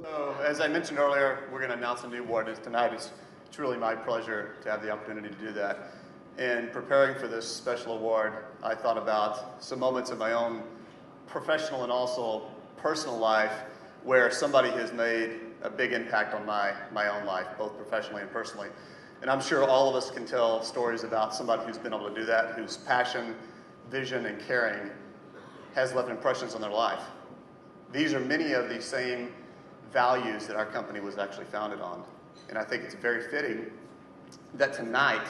So, as I mentioned earlier, we're going to announce a new award. Tonight it's truly my pleasure to have the opportunity to do that. In preparing for this special award, I thought about some moments in my own professional and also personal life where somebody has made a big impact on my own life, both professionally and personally. And I'm sure all of us can tell stories about somebody who's been able to do that, whose passion, vision, and caring has left impressions on their life. These are many of the same values that our company was actually founded on. And I think it's very fitting that tonight,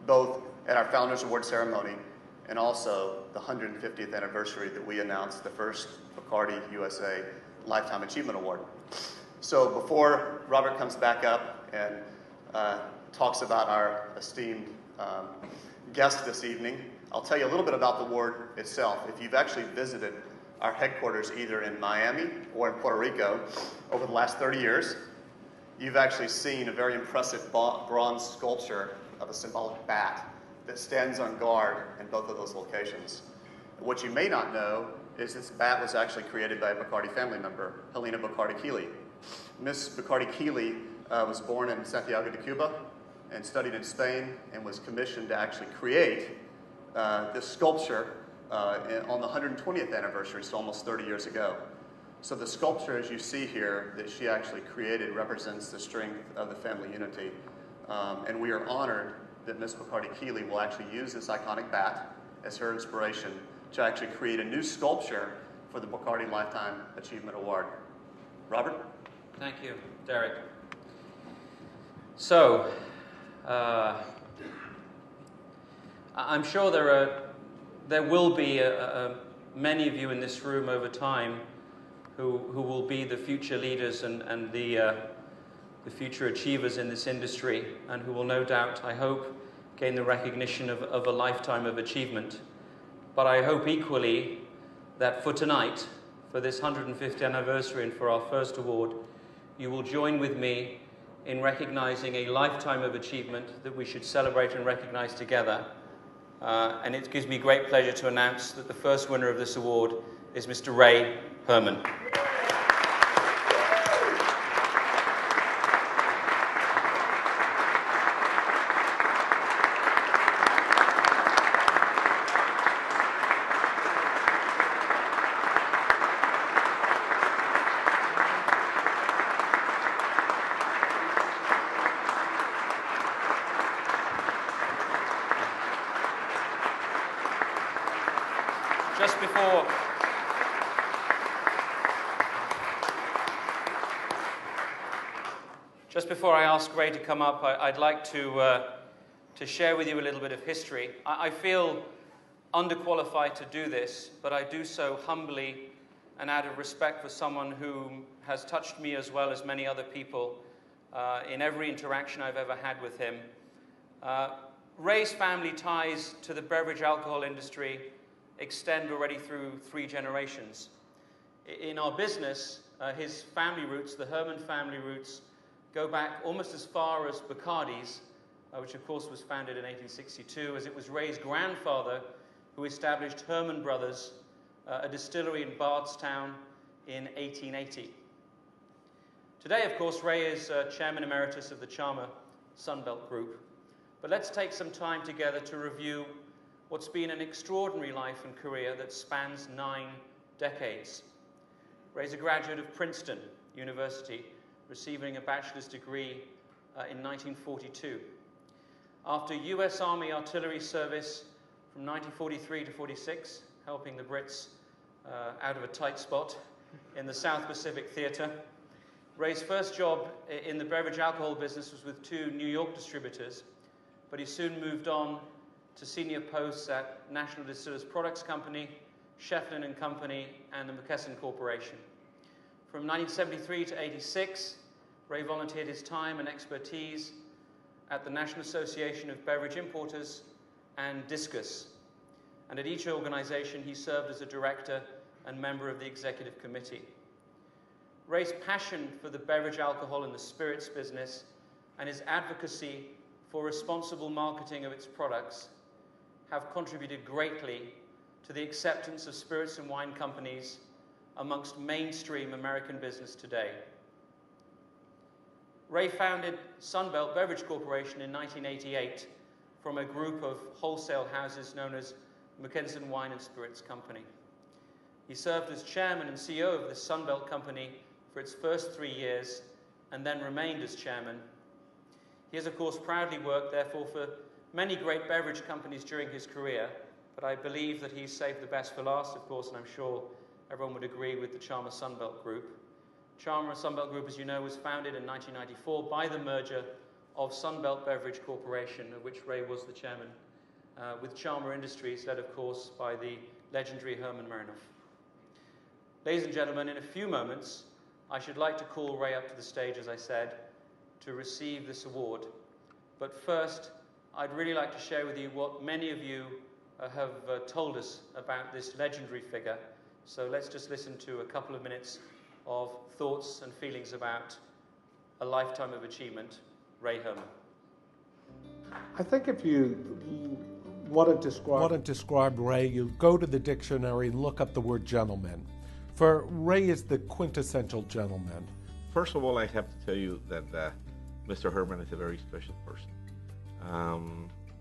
both at our Founders Award ceremony and also the 150th anniversary, that we announced the first Bacardi USA Lifetime Achievement Award. So before Robert comes back up and talks about our esteemed guest this evening, I'll tell you a little bit about the award itself. If you've actually visited our headquarters either in Miami or in Puerto Rico over the last 30 years, you've actually seen a very impressive bronze sculpture of a symbolic bat that stands on guard in both of those locations. What you may not know is this bat was actually created by a Bacardi family member, Helena Bacardi-Keeley. Miss Bacardi-Keeley was born in Santiago de Cuba and studied in Spain and was commissioned to actually create this sculpture on the 120th anniversary, so almost 30 years ago. So the sculpture, as you see here, that she actually created represents the strength of the family unity. And we are honored that Miss Bacardi-Keeley will actually use this iconic bat as her inspiration to actually create a new sculpture for the Bacardi Lifetime Achievement Award. Robert? Thank you, Derek. So, I'm sure there will be many of you in this room over time who will be the future leaders and the future achievers in this industry, and who will no doubt, I hope, gain the recognition of a lifetime of achievement. But I hope equally that for tonight, for this 150th anniversary and for our first award, you will join with me in recognizing a lifetime of achievement that we should celebrate and recognize together. And it gives me great pleasure to announce that the first winner of this award is Mr. Ray Herrmann. Just before I ask Ray to come up, I'd like to share with you a little bit of history. I feel underqualified to do this, but I do so humbly and out of respect for someone who has touched me as well as many other people in every interaction I've ever had with him. Ray's family ties to the beverage alcohol industry extend already through 3 generations. In our business, his family roots, the Herrmann family roots, go back almost as far as Bacardi's, which of course was founded in 1862, as it was Ray's grandfather who established Herrmann Brothers, a distillery in Bardstown in 1880. Today, of course, Ray is Chairman Emeritus of the Charmer Sunbelt Group. But let's take some time together to review what's been an extraordinary life and career that spans 9 decades. Ray's a graduate of Princeton University, receiving a bachelor's degree in 1942. After U.S. Army artillery service from 1943 to 46, helping the Brits out of a tight spot in the South Pacific Theater, Ray's first job in the beverage alcohol business was with 2 New York distributors, but he soon moved on to senior posts at National Distillers Products Company, Shefflin & Company, and the McKesson Corporation. From 1973 to 86, Ray volunteered his time and expertise at the National Association of Beverage Importers and Discus. And at each organization, he served as a director and member of the executive committee. Ray's passion for the beverage alcohol and the spirits business and his advocacy for responsible marketing of its products have contributed greatly to the acceptance of spirits and wine companies amongst mainstream American business today. Ray founded Sunbelt Beverage Corporation in 1988 from a group of wholesale houses known as Mackenzie Wine and Spirits Company. He served as chairman and CEO of the Sunbelt Company for its first 3 years and then remained as chairman. He has, of course, proudly worked, therefore, for many great beverage companies during his career, but I believe that he's saved the best for last, of course, and I'm sure everyone would agree with the Chalmers Sunbelt Group. Chalmers Sunbelt Group, as you know, was founded in 1994 by the merger of Sunbelt Beverage Corporation, of which Ray was the chairman, with Chalmers Industries, led, of course, by the legendary Herrmann. Ladies and gentlemen, in a few moments, I should like to call Ray up to the stage, as I said, to receive this award. But first, I'd really like to share with you what many of you have told us about this legendary figure. So let's just listen to a couple of minutes of thoughts and feelings about a lifetime of achievement, Ray Herrmann. I think if you want to describe Ray, you go to the dictionary and look up the word gentleman. For Ray is the quintessential gentleman. First of all, I have to tell you that Mr. Herrmann is a very special person.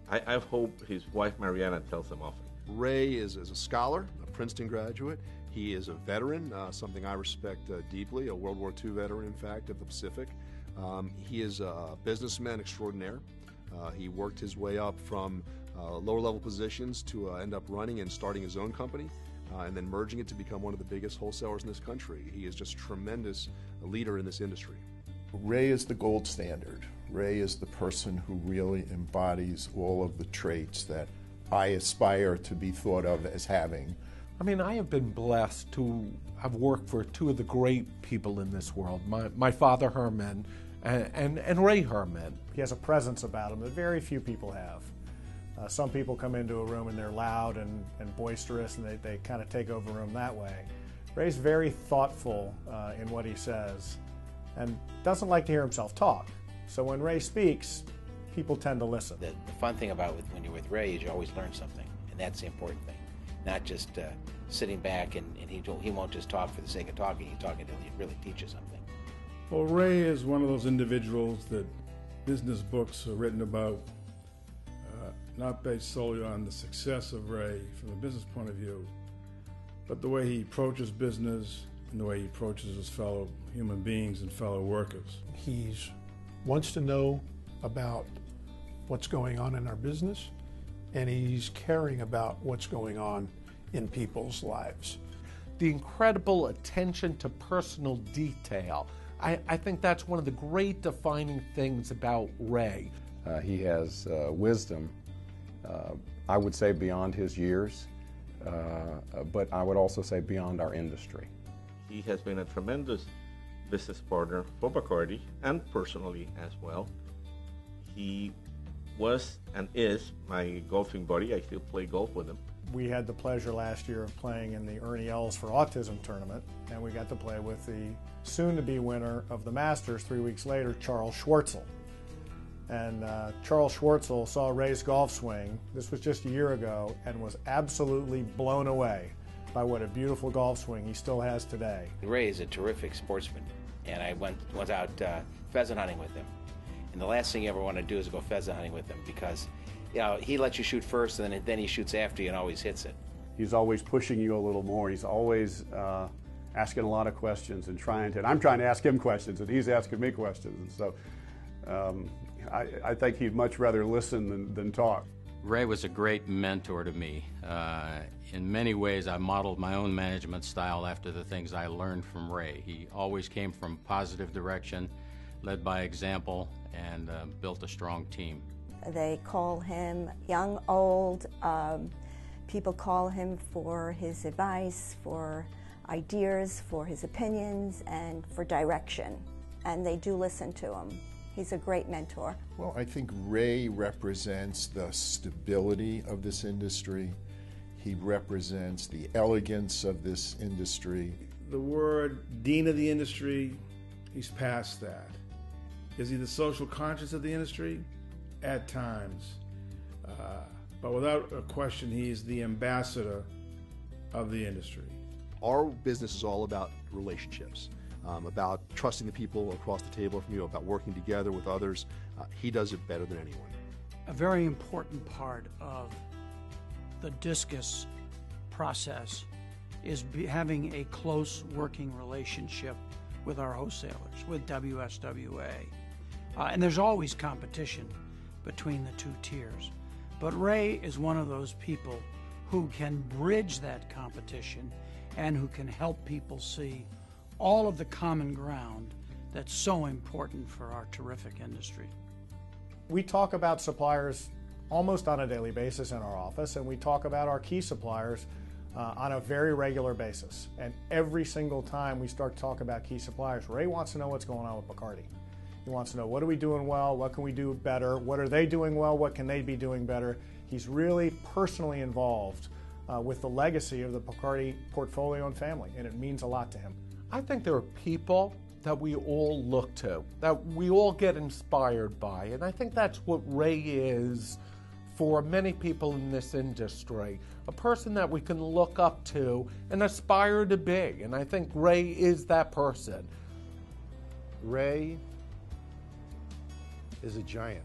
I hope his wife Mariana tells him often. Ray is a scholar, a Princeton graduate. He is a veteran, something I respect deeply, a World War II veteran, in fact, of the Pacific. He is a businessman extraordinaire. He worked his way up from lower-level positions to end up running and starting his own company, and then merging it to become one of the biggest wholesalers in this country. He is just a tremendous leader in this industry. Ray is the gold standard. Ray is the person who really embodies all of the traits that I aspire to be thought of as having. I mean, I have been blessed to have worked for two of the great people in this world, my father Herrmann and Ray Herrmann. He has a presence about him that very few people have. Some people come into a room and they're loud and boisterous, and they kind of take over a room that way. Ray's very thoughtful in what he says and doesn't like to hear himself talk. So when Ray speaks, people tend to listen. The fun thing about when you're with Ray is you always learn something, and that's the important thing. Not just sitting back and he won't just talk for the sake of talking. He's talking until he really teaches something. Well, Ray is one of those individuals that business books are written about, not based solely on the success of Ray from a business point of view, but the way he approaches business and the way he approaches his fellow human beings and fellow workers. He wants to know about what's going on in our business, and he's caring about what's going on in people's lives. The incredible attention to personal detail. I think that's one of the great defining things about Ray. He has wisdom, I would say beyond his years, but I would also say beyond our industry. He has been a tremendous business partner for Bacardi and personally as well. He was and is my golfing buddy. I still play golf with him. We had the pleasure last year of playing in the Ernie Els for Autism tournament, and we got to play with the soon-to-be winner of the Masters 3 weeks later, Charles Schwartzel. And Charles Schwartzel saw Ray's golf swing, this was just a year ago, and was absolutely blown away by what a beautiful golf swing he still has today. Ray is a terrific sportsman, and I went out pheasant hunting with him. And the last thing you ever want to do is go pheasant hunting with him, because he lets you shoot first, and then he shoots after you and always hits it. He's always pushing you a little more. He's always asking a lot of questions and I'm trying to ask him questions, and he's asking me questions. And so I think he'd much rather listen than talk. Ray was a great mentor to me. In many ways, I modeled my own management style after the things I learned from Ray. He always came from positive direction, led by example, and built a strong team. They call him young, old. People call him for his advice, for ideas, for his opinions, and for direction. And they do listen to him. He's a great mentor. Well, I think Ray represents the stability of this industry. He represents the elegance of this industry. The word dean of the industry, he's past that. Is he the social conscience of the industry? At times. But without a question, he's the ambassador of the industry. Our business is all about relationships. about trusting the people across the table from you, about working together with others. He does it better than anyone. A very important part of the discus process is having a close working relationship with our wholesalers, with WSWA. And there's always competition between the two tiers. But Ray is one of those people who can bridge that competition and who can help people see all of the common ground that's so important for our terrific industry. We talk about suppliers almost on a daily basis in our office, and we talk about our key suppliers on a very regular basis. And every single time we start to talk about key suppliers, Ray wants to know what's going on with Bacardi. He wants to know, what are we doing well? What can we do better? What are they doing well? What can they be doing better? He's really personally involved with the legacy of the Bacardi portfolio and family, and it means a lot to him. I think there are people that we all look to, that we all get inspired by, and I think that's what Ray is for many people in this industry, a person that we can look up to and aspire to be, and I think Ray is that person. Ray is a giant.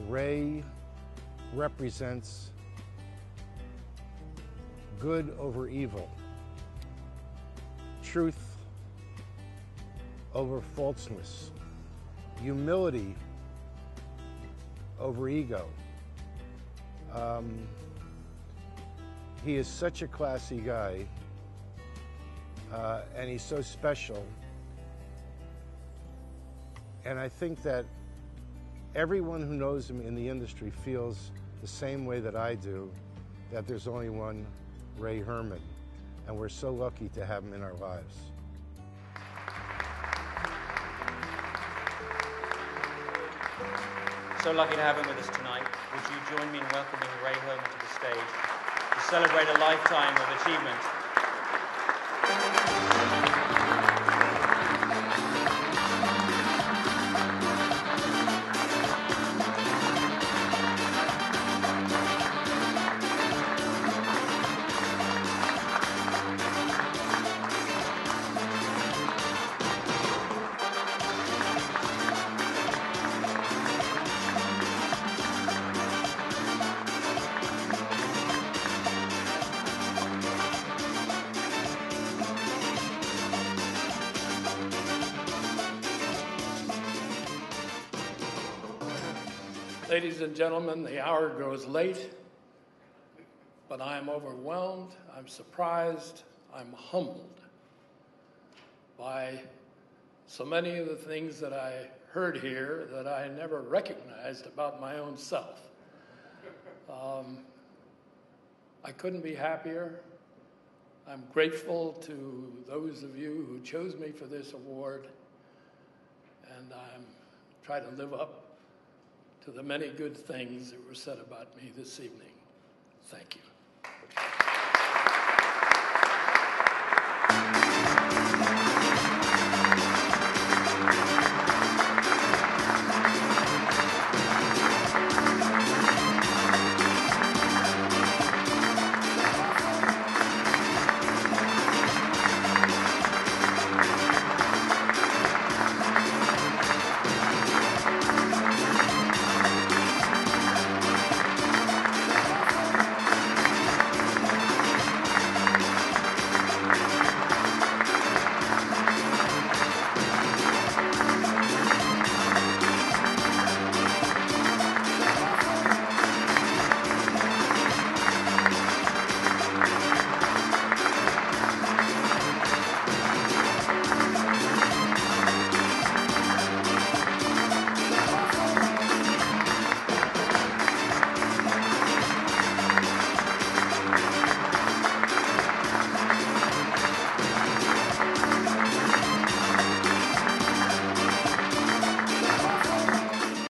Ray represents good over evil, truth over falseness, humility over ego. He is such a classy guy, and he's so special. And I think that everyone who knows him in the industry feels the same way that I do, that there's only one Ray Herrmann, and we're so lucky to have him in our lives. So lucky to have him with us tonight. Would you join me in welcoming Ray Herrmann to the stage to celebrate a lifetime of achievement? Ladies and gentlemen, the hour grows late, but I am overwhelmed, I'm surprised, I'm humbled by so many of the things that I heard here that I never recognized about my own self. I couldn't be happier. I'm grateful to those of you who chose me for this award, and I'm trying to live up to the many good things that were said about me this evening. Thank you.